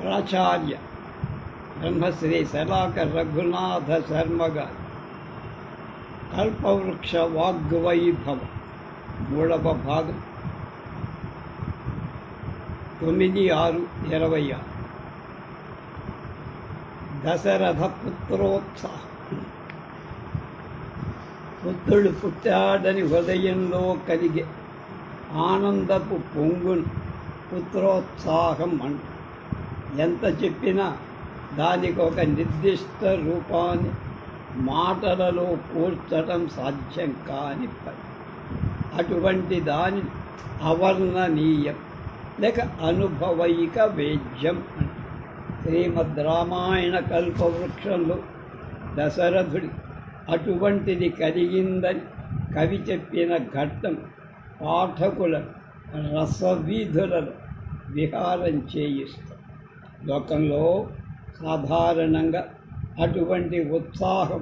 ప్రాచార్య బ్రహ్మశ్రీ శలాకర్ రఘునాథ శర్మ గారి కల్పవృక్ష వాగ్వైభవం 3వ భాగం 9/6/26. దశరథ పుత్రోత్సాహం. పుత్రుడు పుట్టాడని హృదయంలో కలిగే ఆనందపు పొంగును పుత్రోత్సాహం అంట. ఎంత చెప్పినా దానికి ఒక నిర్దిష్ట రూపాన్ని మాటలలో కూర్చటం సాధ్యం కాని పని. అటువంటి దాని అవర్ణనీయం లేక అనుభవైక వేద్యం అని శ్రీమద్ రామాయణ కల్పవృక్షంలో దశరథుడి అటువంటిది కలిగిందని కవి చెప్పిన ఘట్టం పాఠకుల రసవీధులలో విహారం చేయిస్తారు. లోకంలో సాధారణంగా అటువంటి ఉత్సాహం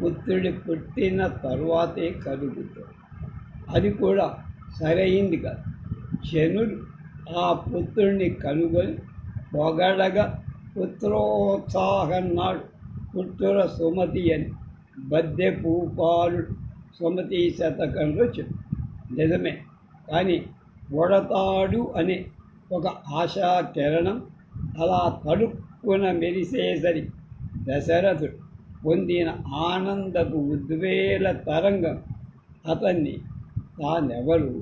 పుత్రుడి పుట్టిన తరువాతే కలుగుతుంది. అది కూడా సరైంది కాదు. జనులు ఆ పుత్రుడిని కనుగొని పొగడగా పుత్రోత్సాహం నాడు పుత్రుల సుమతి అని బద్దె పూపాలుడు సుమతి శతకంలో చెప్పు. నిజమే, కానీ ఉడతాడు అనే ఒక ఆశా కిరణం అలా తడుక్కున మెరిసేసరి దశరథుడు పొందిన ఆనందపు ఉద్వేల తరంగం అతన్ని తానెవరు,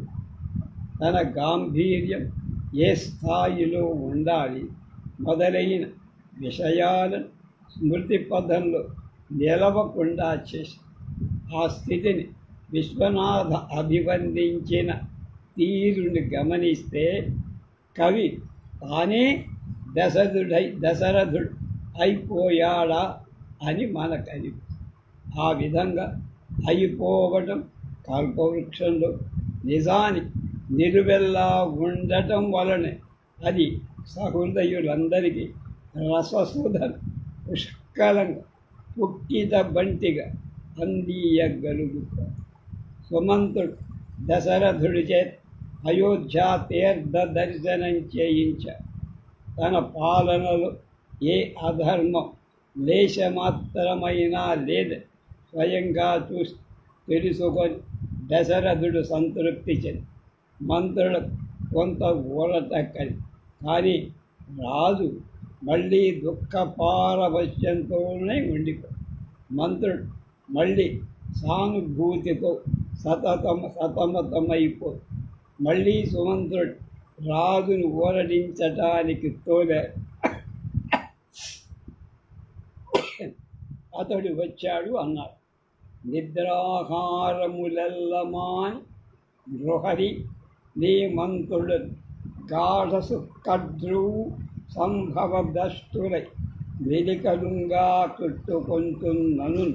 తన గాంభీర్యం ఏ స్థాయిలో ఉండాలి మొదలైన విషయాలను స్మృతి పథంలో నిలవకుండా చేసి ఆ స్థితిని విశ్వనాథ అభివర్ణించిన తీరుని గమనిస్తే కవి తానే దశరథుడు అయిపోయాడా అని మనకు ఆ విధంగా అయిపోవడం కల్పవృక్షంలో నిజానికి నిలువెల్లా ఉండటం వలనే అది సహృదయులందరికీ రససుధను పుష్కలంగా పుట్టిద బంటిగా అందియగలుగుతాడు. సుమంతుడు దశరథుడి చేత అయోధ్య తీర్థ దర్శనం చేయించాడు. తన పాలనలో ఏ అధర్మం లేశమాత్రమైనా లేదు స్వయంగా చూసి తెలుసుకొని దశరథుడు సంతృప్తి చెంది మంత్రులకు కొంత ఊరట కలిగి, కానీ రాజు మళ్ళీ దుఃఖపారవశ్యంతోనే ఉండిపో. మంత్రుడు మళ్ళీ సానుభూతితో సతమతమైపో. మళ్ళీ సుమంత్రుడు రాజును ఊరడించటానికి తోలే. అతడు వచ్చాడు అన్నాడు. నిద్రాహారములెల్లమాని గృహరి నీ మంత్రుడు గాఢ సుఖద్రువు సంభవ దష్టులై వెలికలుంగా చుట్టుకొంటున్నను.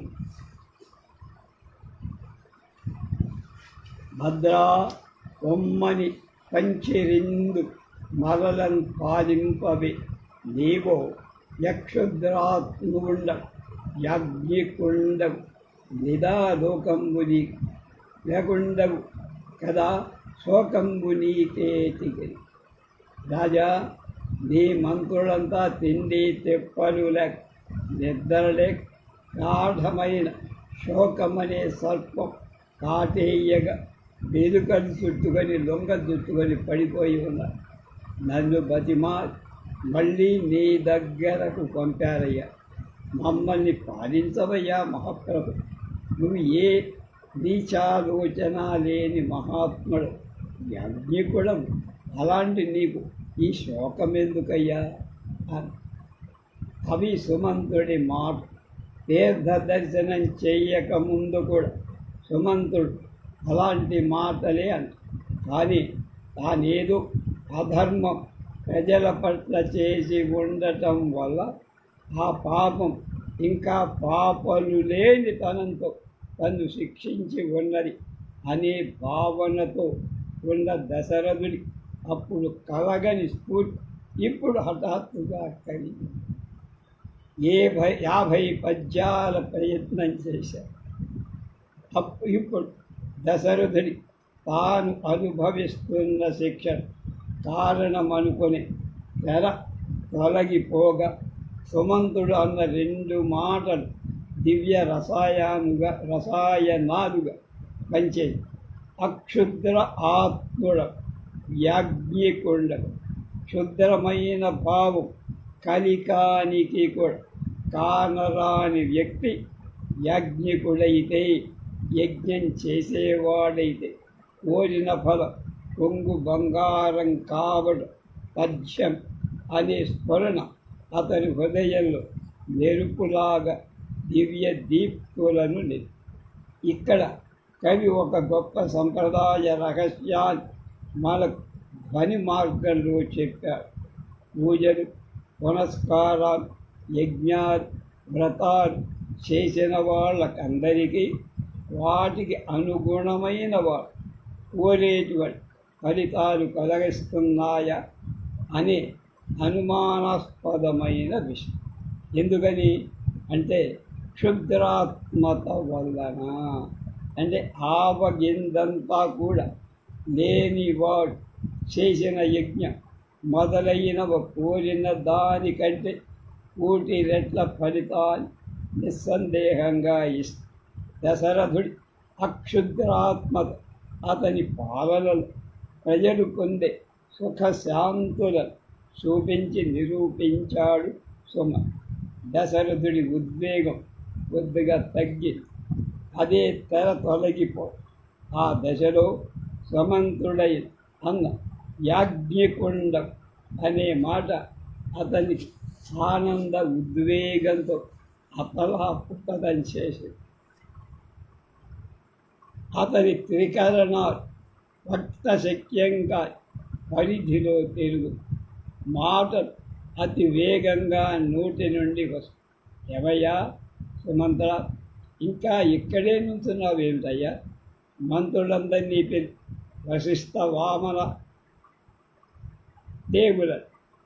భద్రా కొమ్మని పంచిరిందు మరలను పాలింపవే నీవో యక్షుద్రాత్ముండ యజ్ఞికుండవు నిదాలోకంబుని లేకుండవు కదా శోకంబు నీకేతికి. రాజా, నీ మంత్రులంతా తిండి తెప్పలు లేక నిద్రలేక గాఢమైన శోకమనే సర్పం కాటేయగా వెలుకలు చుట్టుకొని లొంగ చుట్టుకొని పడిపోయి ఉన్నారు. నన్ను బతిమా మళ్ళీ నీ దగ్గరకు పంపారయ్యా. మమ్మల్ని పాలించవయ్యా మహాప్రభు. నువ్వు ఏ నీచాలోచన లేని మహాత్ముడు యజ్ఞికుడం. అలాంటి నీకు ఈ శోకం ఎందుకయ్యా అని కవి సుమంతుడి మాట. తీర్థ దర్శనం చేయకముందు కూడా సుమంతుడు అలాంటి మాటలే అంట. కానీ తానేదో అధర్మం ప్రజల పట్ల చేసి ఉండటం వల్ల ఆ పాపం ఇంకా పాపలు లేని తనంతో తను శిక్షించి ఉన్నది అనే భావనతో ఉన్న దశరథుడి అప్పుడు కలగని స్ఫూర్తి ఇప్పుడు హఠాత్తుగా కలిగి 50 పద్యాల ప్రయత్నం చేశారు. ఇప్పుడు దశరథుడి తాను అనుభవిస్తున్న శిక్ష కారణమనుకుని తొలగిపోగా సుమంతుడు అన్న రెండు మాటలు దివ్య రసాయనాలుగా పంచే అక్షుద్ర ఆత్ముడ యాజ్ఞికుండడు. క్షుద్రమైన భావం కలికానికి కూడా కానరాని వ్యక్తి యాజ్ఞికుడైతే, యజ్ఞం చేసేవాడైతే కోరిన ఫలం కొంగు బంగారం కావడం పద్యం అనే స్ఫురణ అతని హృదయంలో మెరుపులాగా దివ్య దీప్తులను లేదు. ఇక్కడ కవి ఒక గొప్ప సంప్రదాయ రహస్యాన్ని మనకు ధ్వని మార్గంలో చెప్పారు. పూజలు, పునస్కారాలు, యజ్ఞాలు, వ్రతాలు చేసిన వాళ్ళకందరికీ వాటికి అనుగుణమైన వారు కోరేటువంటి ఫలితాలు కలిగిస్తున్నాయా అనే అనుమానాస్పదమైన విషయం. ఎందుకని అంటే క్షుద్రాత్మత వలన. అంటే ఆవగిందంతా కూడా లేనివాడు చేసిన యజ్ఞం మొదలైనవ కోరిన దానికంటే 1 రెట్ల ఫలితాలు నిస్సందేహంగా ఇస్తుంది. దశరథుడి అక్షుద్రాత్మత అతని పాలనలో ప్రజలు పొందే సుఖశాంతులను చూపించి నిరూపించాడు సుమ. దశరథుడి ఉద్వేగం కొద్దిగా తగ్గింది. అదే తెర తొలగిపో. ఆ దశలో సుమంతుడైన అన్న యాజ్ఞికుండం అనే మాట అతనికి ఆనంద ఉద్వేగంతో అతలా పుట్టదని చేసింది. అతని త్రికరణాలు భక్తశక్యంగా పరిధిలో తిరుగు మాటలు అతి వేగంగా నోటి నుండి వస్తాయి. ఏమయ్యా సుమంత్ర, ఇంకా ఇక్కడే నుంచున్నావేమిటయ్యా? మంత్రులందరినీ వశిష్ఠ వామన దేవుల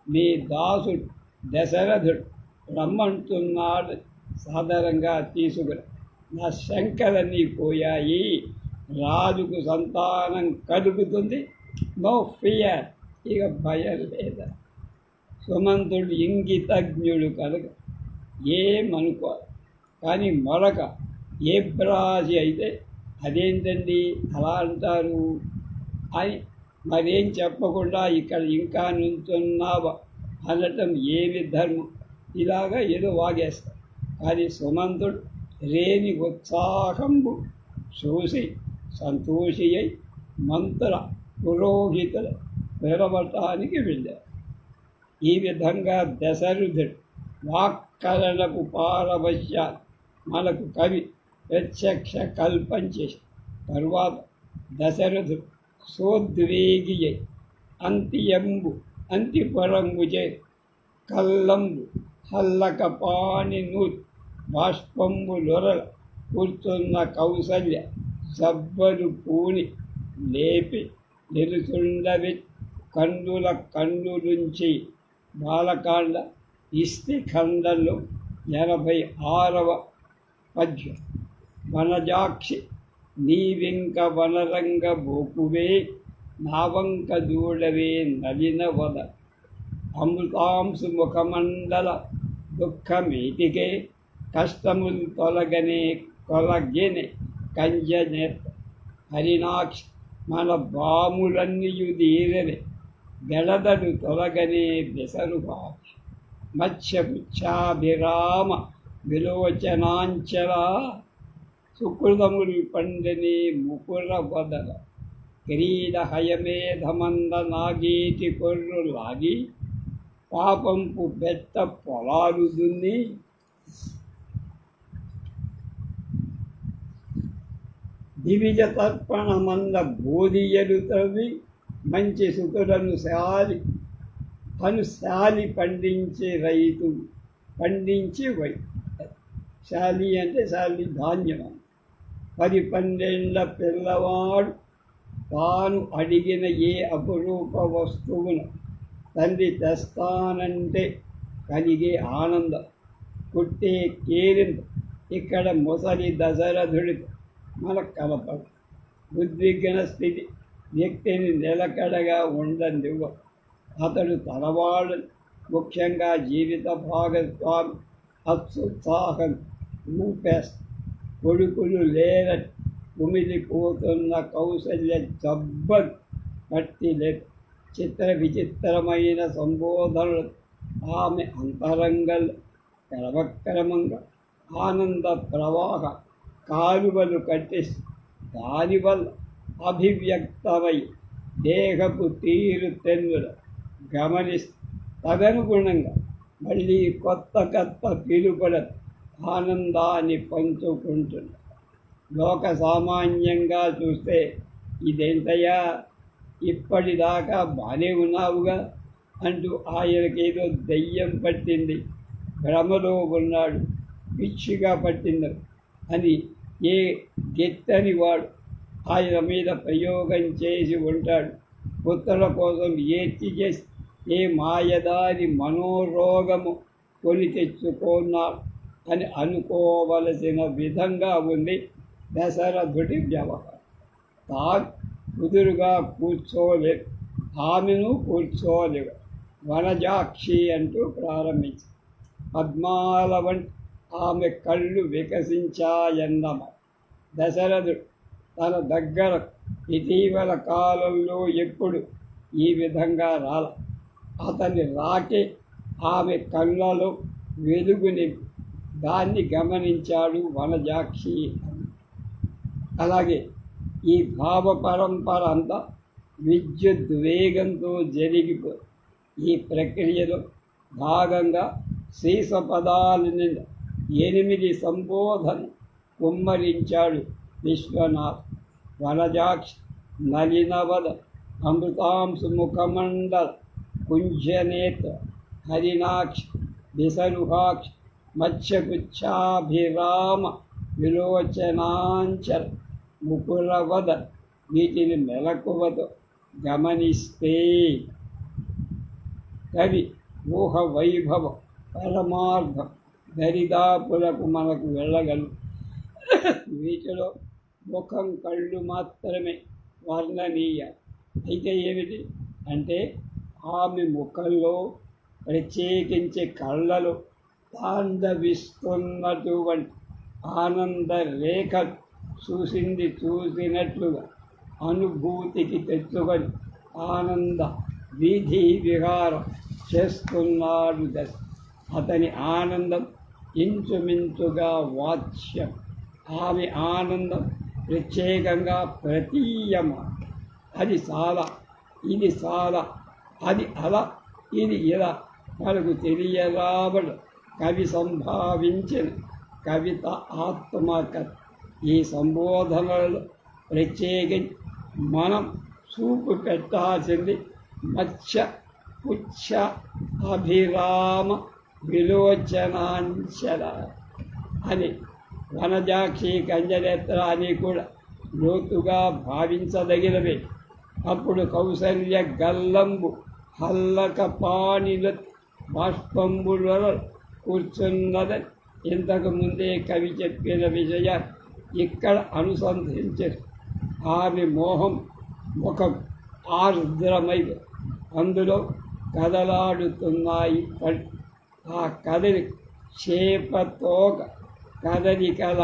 నీ దాసుడు దశరథుడు రమ్మంటున్నాడు, సాధారణంగా తీసుకురా. నా శంకలన్నీ పోయాయి, రాజుకు సంతానం కలుగుతుంది, నో ఫియర్, ఇక భయం లేదా. సుమంతుడు ఇంగితజ్ఞుడు కనుక ఏమనుకోవాలి. కానీ మరొక ఏ బ్రాసి అయితే అదేంటండి అలా అంటారు అని మరేం చెప్పకుండా ఇక్కడ ఇంకా నుంచున్నావా అనటం ఏమి ధర్మం? ఇలాగా ఏదో వాగేస్తారు. కానీ సుమంతుడు రేని ఉత్సాహంబు చూసి సంతోషి అయి మంత్ర పురోహితులు పిలవటానికి వెళ్ళారు. ఈ విధంగా దశరథుడు వాక్కరణపు పారవశ్యాలు మనకు కవి ప్రత్యక్ష కల్పం చేసి తరువాత దశరథుడు సోద్వేగి అయి అంతిపరంబు చే కల్లంబు హల్లకపాని నూతి బాష్పంబు లొరల కూర్చున్న కౌసల్య సబ్బలు పూని లేపి నిలుచుండవి కన్నులుంచి బాలకాండ ఇస్తిఖండంలో 86వ పద్యం. వనజాక్షి నీవింక వనరంగ బోకువే నావంక దూడవే నలిన వద అమృతాంశు ముఖమండల దుఃఖమేటికే కష్టములు తొలగనే కంజనేత్ర హరినాక్షి మన బాములన్నీయు దీరనే గెడదడు తొలగనే బెసరుగాక్షి మత్స్యపుచ్ఛాభిరామ విలోచనాంచల సుకృతములు పండని ముకుర వదల క్రీడ హయమేధమంద నాగేటి కొర్రు లాగి పాపంపు బెత్త పొలాలు దున్ని దివిజ తర్పణమంద బోధియలు తవ్వి మంచి సుతులను శాలి పండించే రైతు శాలి అంటే శాలి ధాన్యం. 10-12 పిల్లవాడు తాను అడిగిన ఏ అపురూప వస్తువును తండ్రి తెస్తానంటే కలిగే ఆనందం, పుట్టే కేరింత ఇక్కడ ముసలి దశరథుడితో మనకు కలపదు. ఉద్విగ్న స్థితి వ్యక్తిని నిలకడగా ఉండనివ్వ. అతడు తలవాడు ముఖ్యంగా జీవిత భాగస్వామి అత్యుత్సాహం ఊపేస్తారు. కొడుకులు లేరని కుమిలిపోతున్న కౌసల్య జబ్బను పట్టి లేదు. చిత్ర విచిత్రమైన సంబోధనలు ఆమె అంతరంగంలో క్రమక్రమంగా ఆనంద ప్రవాహ కాలువలు కట్టేసి దానివల్ల అభివ్యక్తమై దేహపు తీరు తెన్నులు గమనిస్తూ తదనుగుణంగా మళ్ళీ కొత్త పిలుపుల ఆనందాన్ని పంచుకుంటుంది. లోక సామాన్యంగా చూస్తే ఇదేంటయ్యా, ఇప్పటిదాకా బాగానే ఉన్నావుగా అంటూ ఆయనకేదో దెయ్యం పట్టింది, భ్రమలో ఉన్నాడు, పిచ్చిగా పట్టింది అని ఏ గెత్తని వాడు ఆయన మీద ప్రయోగం చేసి ఉంటాడు. పుత్రుల కోసం ఏడ్చి చేసి ఏ మాయదారి మనోరోగము కొని తెచ్చుకున్నాడు అని అనుకోవలసిన విధంగా ఉంది దశరథుడి వ్యవహారం. తాను కుదురుగా కూర్చోలేడు, ఆమెను కూర్చోలేడు. వనజాక్షి అంటూ ప్రారంభించి పద్మాల వంటి ఆమె కళ్ళు వికసించాయన్నమ. దశరథుడు తన దగ్గర ఇటీవల కాలంలో ఎప్పుడు ఈ విధంగా రాల. అతని రాకే ఆమె కళ్ళలో వెలుగుని దాన్ని గమనించాడు వనజాక్షి. అలాగే ఈ భావ పరంపర అంతా విద్యుత్ వేగంతో జరిగిపో ఈ ప్రక్రియలో భాగంగా శీర్ష పదాల నిండా 8 సంబోధన కుమ్మరించాడు విశ్వనాథ్. వనజాక్షి నలినవద అమృతాంశు ముఖమండల కుంజనేత్ర హరిణాక్షి విసరుహాక్షి మత్స్యపుచ్ఛాభిరామ విలోచనాంచల ముకురవద వీటిని మెలకువతో గమనిస్తే కవి ఊహ వైభవం పరమార్థం దరిదాపులకు మనకు వెళ్ళగలరు. వీటిలో ముఖం కళ్ళు మాత్రమే వర్ణనీయ. అయితే ఏమిటి అంటే ఆమె ముఖంలో ప్రత్యేకించి కళ్ళలో తాండవిస్తున్నటువంటి ఆనంద రేఖలు చూసినట్లుగా అనుభూతికి తెచ్చుకొని ఆనంద వీధి విహారం చేస్తున్నాడు దశ. అతని ఆనందం ఇంచుమించుగా వాచ్యం. ఆమె ఆనందం ప్రత్యేకంగా ప్రతీయమా. అది చాలా, ఇది చాలా, అది అలా, ఇది ఇలా మనకు తెలియరాబడు కవి సంభావించిన కవిత ఆత్మకథ. ఈ సంబోధనలలో ప్రత్యేకించి మనం చూపు పెట్టాల్సింది మత్స్య పుచ్చ అభిరామ విలోచనాంచల అని. వనజాక్షి కంజనేత్ర అని కూడా లోతుగా భావించదగినవే. అప్పుడు కౌసల్య గల్లంబు హల్లక పాణిల బాష్పంబులలో కూర్చున్నదని ఇంతకు ముందే కవి చెప్పిన విషయం ఇక్కడ అనుసంధించారు. ఆమె మోహం ముఖం ఆర్ద్రమై అందులో కదలాడుతున్నాయి కళ్ళు. ఆ కదలి చేపతోక కదలికల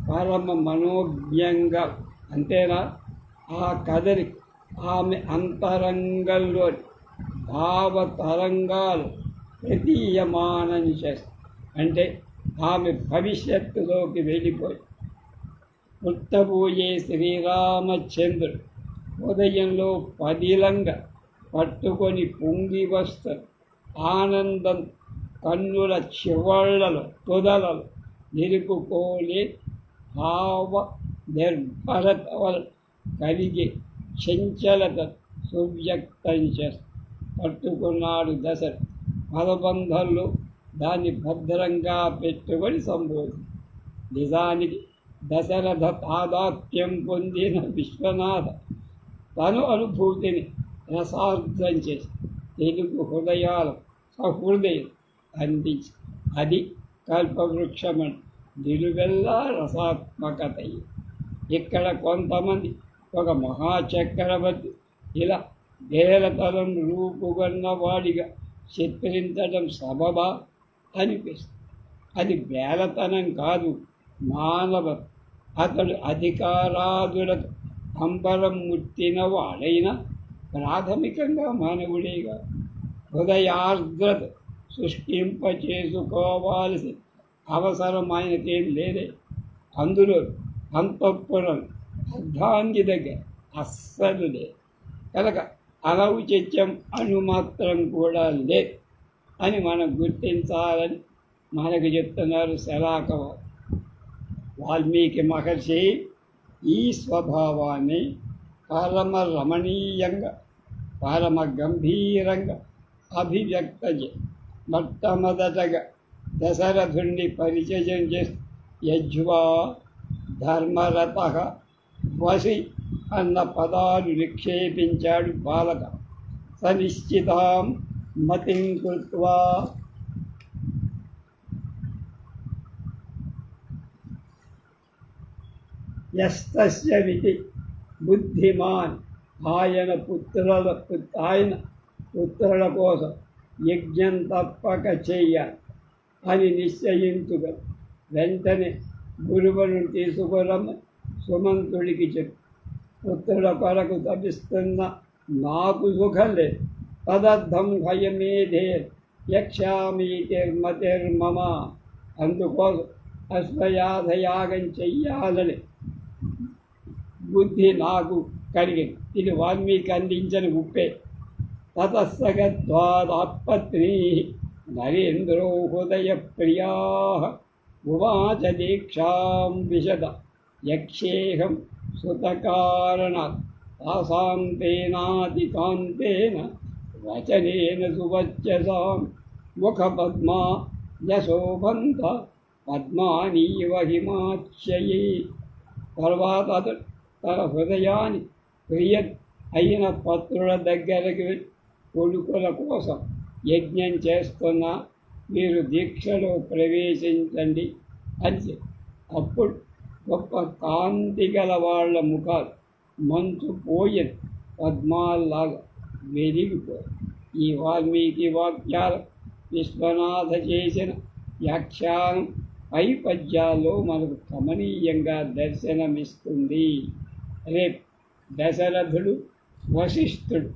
పరమ మనోజ్ఞంగా. అంతేనా? ఆ కదలి ఆమె అంతరంగంలోని భావ తరంగాలు ప్రతీయమానం చేస్తాయి. అంటే ఆమె భవిష్యత్తులోకి వెళ్ళిపోయి పుట్టబోయే శ్రీరామచంద్రుడు ఉదయంలో పదిలంగా పట్టుకొని పొంగి వస్తారు. ఆనందం కన్నుల చివళ్లలో తొదలలో నిలుపుకోలే భావ నిర్భరత వల్ల కలిగే చంచలత సువ్యక్తం చేస్తారు. పట్టుకున్నాడు దశరథుడు. పదబంధంలో దాన్ని భద్రంగా పెట్టుబడి సంబోధి. నిజానికి దశరథ తాదాత్మ్యం పొందిన విశ్వనాథ తను అనుభూతిని రసార్థం చేసి తెలుగు హృదయాల సహృదయం అందించి అది కల్పవృక్షమని నిలువెల్లా రసాత్మకత. ఇక్కడ కొంతమంది ఒక మహాచక్రవర్తి ఇలా దేలతలను రూపుగన్న వాడిగా చిత్రించడం సబబా అనిపిస్తుంది. అది బేలతనం కాదు, మానవ. అతడు అధికారాదులకు అంబరం ముట్టిన వాడైనా ప్రాథమికంగా మానవుడేగా. హృదయార్ద్రత సృష్టింపచేసుకోవాల్సి అవసరమైనదేం లేదే. అందులో అంతఃపురం అర్ధాంగి దగ్గర అస్సలు లేదు కనుక అనౌచిత్యం అణుమాత్రం కూడా లేదు అని మనం గుర్తించాలని మనకు చెప్తున్నారు శలాకవారు. వాల్మీకి మహర్షి ఈ స్వభావాన్ని పరమ రమణీయంగా, పరమ గంభీరంగా అభివ్యక్త మొట్టమొదటగా దశరథుణ్ణి పరిచయం చేస్తూ యజ్వా ధర్మరత వసి అన్న పదాలు నిక్షేపించాడు బాలక. సనిశ్చితాం మతిం కృత్వా యస్తస్య విధి బుద్ధిమాన్. ఆయన పుత్రుల కోసం యజ్ఞం తప్పక చెయ్యాలి అని నిశ్చయించుగా వెంటనే గురువును తీసుకురమ్మని సుమంతుడికి చెప్పి, పుత్రుల కొరకు తపిస్తున్న నాకు సుఖం లేదు, తదర్థం హయమేధే యక్షామీతిర్మతిర్మమ. అందుకోసం అశ్వయాధయాగం చెయ్యాలని బుద్ధి నాకు కలిగింది. ఇది వాల్మీకి అందించిన ఉప్పే. తతస్సగత్వాదాపత్నీ నరేంద్రో హృదయ ప్రియా ఉవాచ దీక్షాం విశద యక్షేహం సుతకారణాత్ తాసాం తేనాతికాంతేన వచనేన సువచ్చసాం ముఖపద్మా యశోభంత పద్మానీవ హిమాచ్యయే. తర్వాత అతడు తన హృదయాన్ని ప్రియ అయిన పత్రుల దగ్గరికి కొడుకుల కోసం యజ్ఞం చేస్తున్నా మీరు దీక్షలో ప్రవేశించండి అని. అప్పుడు గొప్ప కాంతి గల వాళ్ళ ముఖాలు మంచు పోయిన పద్మాల్లాగా వెలిగిపోయి. ఈ వాల్మీకి వాక్యాలు విశ్వనాథ చేసిన వ్యాఖ్యానం పై పద్యాల్లో మనకు కమనీయంగా దర్శనమిస్తుంది. రేపు దశరథుడు వశిష్ఠుడు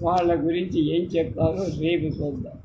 వాళ్ళ గురించి ఏం చెప్తారో రేపు చూద్దాం.